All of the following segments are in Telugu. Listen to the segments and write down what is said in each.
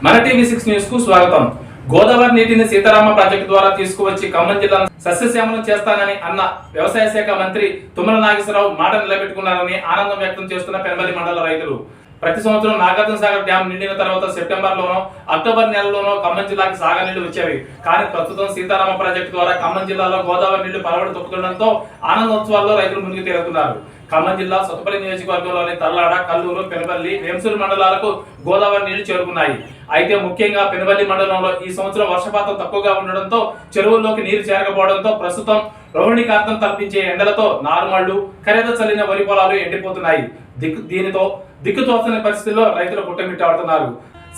మన టీవీ6 న్యూస్ కు స్వాగతం. గోదావరి నీటిని సీతారామ ప్రాజెక్టు ద్వారా తీసుకువచ్చి ఖమ్మం జిల్లాను సస్యశ్యామలం చేస్తానని అన్న వ్యవసాయ శాఖ మంత్రి తుమ్మల నాగేశ్వరరావు మాట నిలబెట్టుకున్నారని ఆనందం వ్యక్తం చేస్తున్న పెనబల్లి మండల రైతులు. ప్రతి సంవత్సరం నాగార్జున సాగర్ డ్యాం నిండిన తర్వాత సెప్టెంబర్లోనో అక్టోబర్ నెలలోనో ఖమ్మం జిల్లాకి సాగనీళ్లు వచ్చేవి. కానీ ప్రస్తుతం సీతారామ ప్రాజెక్టు ద్వారా ఖమ్మం జిల్లాలో గోదావరి నీళ్లు పరవడి తొక్కుతుండటంతో ఆనందోత్సవాల్లో రైతులు మునిగి తేలుతున్నారు. ఖమ్మం జిల్లా సొత్తపల్లి నియోజకవర్గంలోని తల్లాడ, కల్లూరు, పెనబల్లి, వేంసూరు మండలాలకు గోదావరి నీళ్లు చేరుకున్నాయి. అయితే ముఖ్యంగా పెనబల్లి మండలంలో ఈ సంవత్సరం వర్షపాతం తక్కువగా ఉండడంతో చెరువుల్లోకి నీరు చేరకపోవడంతో ప్రస్తుతం రోహిణికాంతం తలపించే ఎండలతో నారుమళ్లు, ఖరీద చల్లిన వరి పొలాలు ఎండిపోతున్నాయి. దీనితో దిక్కుతోచని పరిస్థితుల్లో రైతులు పుట్టమిట్టాడుతున్నారు.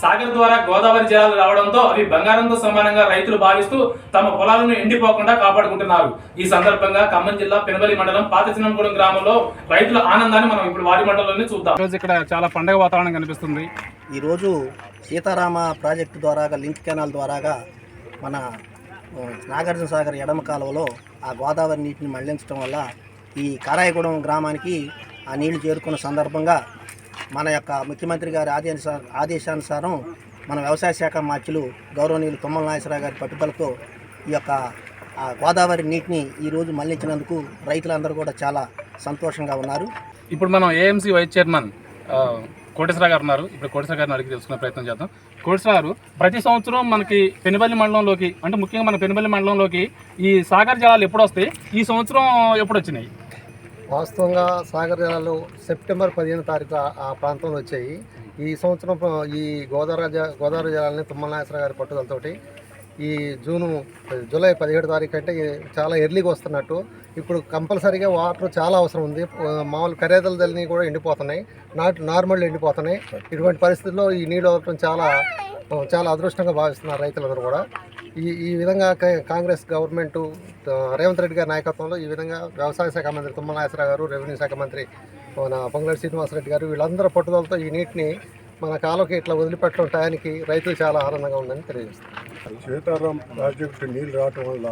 సాగర్ ద్వారా గోదావరి జలాలు రావడంతో అవి బంగారంతో సమానంగా రైతులు భావిస్తూ తమ పొలాలను ఎండిపోకుండా కాపాడుకుంటున్నారు. ఈ సందర్భంగా ఖమ్మం జిల్లా పెనబల్లి మండలం పాతచిన్నంగూడెం గ్రామంలో రైతుల ఆనందాన్ని మనం ఇప్పుడు వారి మండలంలోనే చూద్దాం. ఈరోజు ఇక్కడ చాలా పండగ వాతావరణం కనిపిస్తుంది. ఈరోజు సీతారామ ప్రాజెక్టు ద్వారా లింక్ కెనాల్ ద్వారాగా మన నాగార్జున సాగర్ ఎడమ కాలువలో ఆ గోదావరి నీటిని మళ్లించడం వల్ల ఈ కారాయగూడెం గ్రామానికి ఆ నీళ్లు చేరుకున్న సందర్భంగా మన యొక్క ముఖ్యమంత్రి గారి ఆదేశానుసారం మన వ్యవసాయ శాఖ మార్చులు గౌరవనీయులు తుమ్మల నాగేశ్వరరావు గారి పట్టుదలతో ఈ యొక్క గోదావరి నీటిని ఈరోజు మళ్లించినందుకు రైతులందరూ కూడా చాలా సంతోషంగా ఉన్నారు. ఇప్పుడు మనం ఏఎంసీ వైస్ చైర్మన్ కోటేశ్వర గారు ఉన్నారు. ఇప్పుడు కోటేశ్వర గారిని అడిగి తెలుసుకునే ప్రయత్నం చేద్దాం. కోటేశ్వర గారు, ప్రతి సంవత్సరం మనకి పెనబల్లి మండలంలోకి, అంటే ముఖ్యంగా మన పెనబల్లి మండలంలోకి ఈ సాగర్ జలాలు ఎప్పుడు వస్తాయి? ఈ సంవత్సరం ఎప్పుడు వచ్చినాయి? వాస్తవంగా సాగర్ జలాలు సెప్టెంబర్ 15వ తారీఖు ఆ ప్రాంతంలో వచ్చాయి. ఈ సంవత్సరం ఈ గోదావరి జలాలని తుమ్మల నాగేశ్వరరావు గారి పట్టుదలతోటి ఈ జూలై 17వ తారీఖు అంటే చాలా ఎర్లీగా వస్తున్నట్టు. ఇప్పుడు కంపల్సరీగా వాటర్ చాలా అవసరం ఉంది. మామూలు ఖరీదల దళని కూడా ఎండిపోతున్నాయి, నార్మల్ ఎండిపోతున్నాయి. ఇటువంటి పరిస్థితుల్లో ఈ నీళ్ళు అవటం చాలా అదృష్టంగా భావిస్తున్నారు రైతులందరూ కూడా. ఈ విధంగా కాంగ్రెస్ గవర్నమెంట్ రేవంత్ రెడ్డి గారి నాయకత్వంలో ఈ విధంగా వ్యవసాయ శాఖ మంత్రి తుమ్మల నాగేశ్వరరావు గారు, రెవెన్యూ శాఖ మంత్రి పొంగులేటి శ్రీనివాసరెడ్డి గారు వీళ్ళందరూ పట్టుదలతో ఈ నీటిని మన కాలువకి ఇట్లా వదిలిపెట్టడం టయానికి రైతులు చాలా ఆనందంగా ఉందని తెలియజేస్తారు. సీతారాం ప్రాజెక్టు నీళ్ళు రావటం వల్ల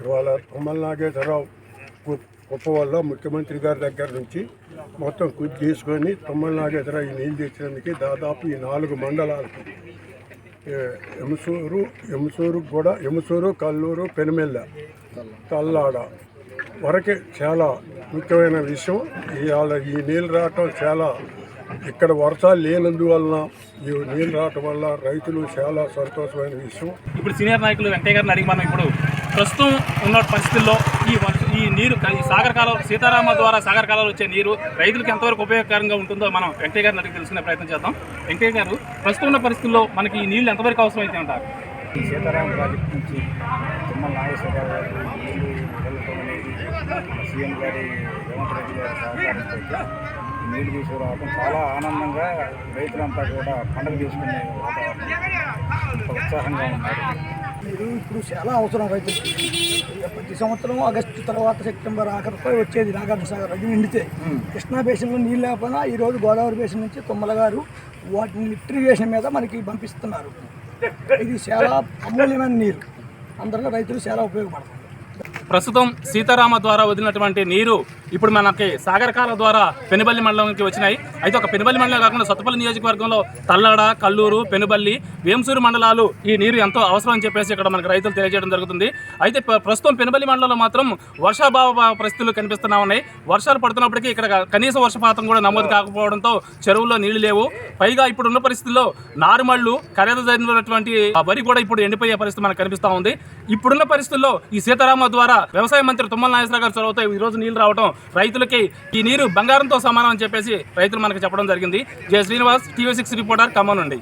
ఇవాళ తుమ్మల నాగేశ్వరరావు గొప్ప వల్ల ముఖ్యమంత్రి గారి దగ్గర నుంచి మొత్తం కృషి తీసుకొని తుమ్మల నాగేశ్వరరావు ఈ నీళ్ళు తెచ్చినందుకు దాదాపు ఈ 4 మండలాలకు ఎముసూరు, కల్లూరు, పెనుమెల్ల, తల్లాడ వరకే చాలా ముఖ్యమైన విషయం. ఇవాళ ఈ నీళ్ళు రావటం చాలా, ఇక్కడ వర్షాలు లేనందువలన ఈ నీళ్ళు రావటం వల్ల రైతులు చాలా సంతోషమైన విషయం. ఇప్పుడు సీనియర్ నాయకులు వెంకయ్య గారిని అడిగి మనం ఇప్పుడు ప్రస్తుతం ఉన్న పరిస్థితుల్లో ఈ నీరు ఈ సాగర్ కాలువ సీతారామ ద్వారా సాగర్ కాలువలో వచ్చే నీరు రైతులకు ఎంతవరకు ఉపయోగకరంగా ఉంటుందో మనం వెంకయ్య గారిని అడిగి తెలుసుకునే ప్రయత్నం చేద్దాం. వెంకయ్య గారు, ప్రస్తుతం ఉన్న పరిస్థితుల్లో మనకి ఈ నీళ్ళు ఎంతవరకు అవసరం అయితే ఉంటారు? ఈ సీతారామ ప్రాజెక్టు నుంచి తుమ్మల నాగేశ్వరరావు గారు నీళ్ళు వదలటం అనేది సీఎం గారి రేవంత్ రెడ్డి గారి సహకారంతో నీళ్ళు తీసుకురావడం చాలా ఆనందంగా రైతులంతా కూడా పండుగ చేసుకునే వాతావరణం ఉత్సాహంగా ఉన్నారు. నీరు ఇప్పుడు చాలా అవసరం రైతులకి. ప్రతి సంవత్సరం ఆగస్టు తర్వాత సెప్టెంబర్ ఆఖరిపై వచ్చేది నాగార్జున సాగర్ అది నిండితే. కృష్ణా బేసిన్లో నీళ్ళు లేకపోయినా ఈరోజు గోదావరి బేసిన్ నుంచి తుమ్మల గారు వాటిని లిఫ్టిగేషన్ మీద మనకి పంపిస్తున్నారు. ఇది చాలా అమూల్యమైన నీరు, అందరిలో రైతులు చాలా ఉపయోగపడుతుంది. ప్రస్తుతం సీతారామ ద్వారా వదిలినటువంటి నీరు ఇప్పుడు మనకి సాగర్ కాలువ ద్వారా పెనుబల్లి మండలంకి వచ్చినాయి. అయితే ఒక పెనుబల్లి మండలం కాకుండా సొత్తపల్లి నియోజకవర్గంలో తల్లాడ, కల్లూరు, పెనుబల్లి, వేంసూరు మండలాలు ఈ నీరు ఎంతో అవసరం అని చెప్పేసి ఇక్కడ మనకు రైతులు తెలియజేయడం జరుగుతుంది. అయితే ప్రస్తుతం పెనుబల్లి మండలంలో మాత్రం వర్షాభావ పరిస్థితులు కనిపిస్తూ ఉన్నాయి. వర్షాలు పడుతున్నప్పటికీ ఇక్కడ కనీస వర్షపాతం కూడా నమోదు కాకపోవడంతో చెరువుల్లో నీళ్లు లేవు. పైగా ఇప్పుడున్న పరిస్థితుల్లో నారుమళ్లు, ఖరీద జరిగినటువంటి వరి కూడా ఇప్పుడు ఎండిపోయే పరిస్థితి మనకు కనిపిస్తూ ఉంది. ఇప్పుడున్న పరిస్థితుల్లో ఈ సీతారామ ద్వారా వ్యవసాయ మంత్రి తుమ్మల నాగేశ్వరరావు గారు చొరవతో ఈ రోజు నీళ్లు రావడం రైతులకి ఈ నీరు బంగారంతో సమానం అని చెప్పేసి రైతులు మనకు చెప్పడం జరిగింది. జయ శ్రీనివాస్, టీవీ6 రిపోర్టర్, ఖమ్మం నుండి.